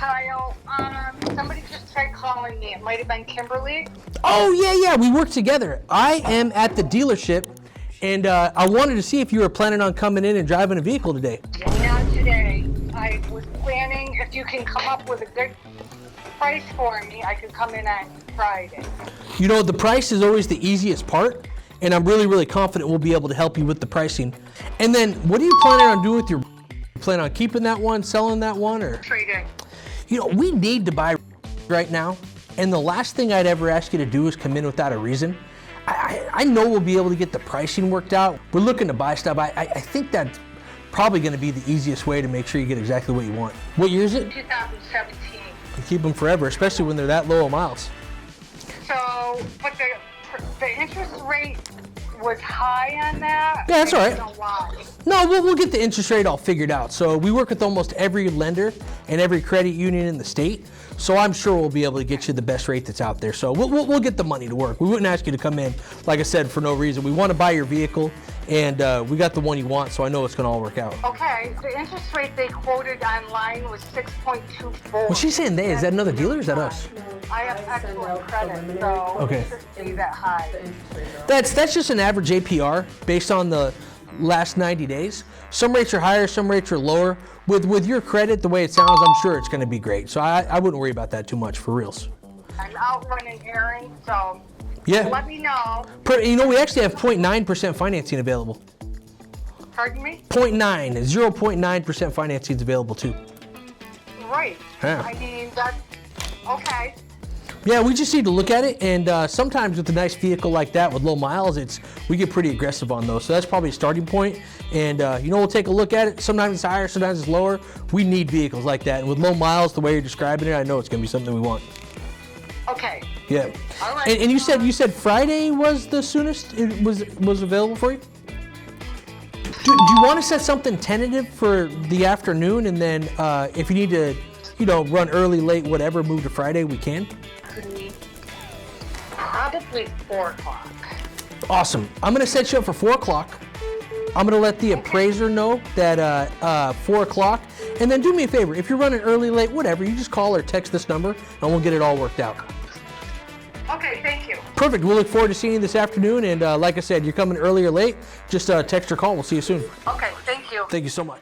Kyle. Somebody just tried calling me. It might have been Kimberly. Oh, yeah, we work together. I am at the dealership, and I wanted to see if you were planning on coming in and driving a vehicle today. Not today. I was planning, if you can come up with a good price for me, I could come in on Friday. You know, the price is always the easiest part, and I'm really, really confident we'll be able to help you with the pricing. And then, what are you planning on doing with your? Plan on keeping that one, selling that one, or? Trading. You know, we need to buy right now, and the last thing I'd ever ask you to do is come in without a reason. I know we'll be able to get the pricing worked out. We're looking to buy stuff. I think that's probably going to be the easiest way to make sure you get exactly what you want. What year is it? 2017. You keep them forever, especially when they're that low of miles. So, but the interest rate was high on that. Yeah, that's all right. I don't know why. No, we'll get the interest rate all figured out. So we work with almost every lender and every credit union in the state. So I'm sure we'll be able to get you the best rate that's out there. So we'll get the money to work. We wouldn't ask you to come in, like I said, for no reason. We want to buy your vehicle, and we got the one you want, so I know it's going to all work out. Okay, the interest rate they quoted online was 6.24. Well, she's saying they. Is that another dealer or is that us? I have excellent credit, so Okay. it shouldn't be that high. That's just an average APR based on the last 90 days. Some rates are higher, some rates are lower. With your credit, the way it sounds, I'm sure it's going to be great. So I wouldn't worry about that too much, for reals. I'm out running errands, so Yeah. let me know. You know, we actually have 0.9% financing available. Pardon me? 0.9% financing is available too. Right. Yeah. I mean, that's okay. Yeah, we just need to look at it, and sometimes with a nice vehicle like that with low miles, we get pretty aggressive on those. So that's probably a starting point, and you know, we'll take a look at it. Sometimes it's higher, sometimes it's lower. We need vehicles like that, and with low miles, the way you're describing it, I know it's going to be something we want. Okay. Yeah. All right. And you said Friday was the soonest it was available for you? Do you want to set something tentative for the afternoon, and then if you need to, you know, run early, late, whatever, move to Friday, we can? Probably 4 o'clock. Awesome. I'm going to set you up for 4 o'clock. I'm going to let the appraiser know that 4 o'clock. And then do me a favor. If you're running early, late, whatever, you just call or text this number, and we'll get it all worked out. Okay, thank you. Perfect. We'll look forward to seeing you this afternoon. And like I said, you're coming early or late, just text or call. We'll see you soon. Okay, thank you. Thank you so much.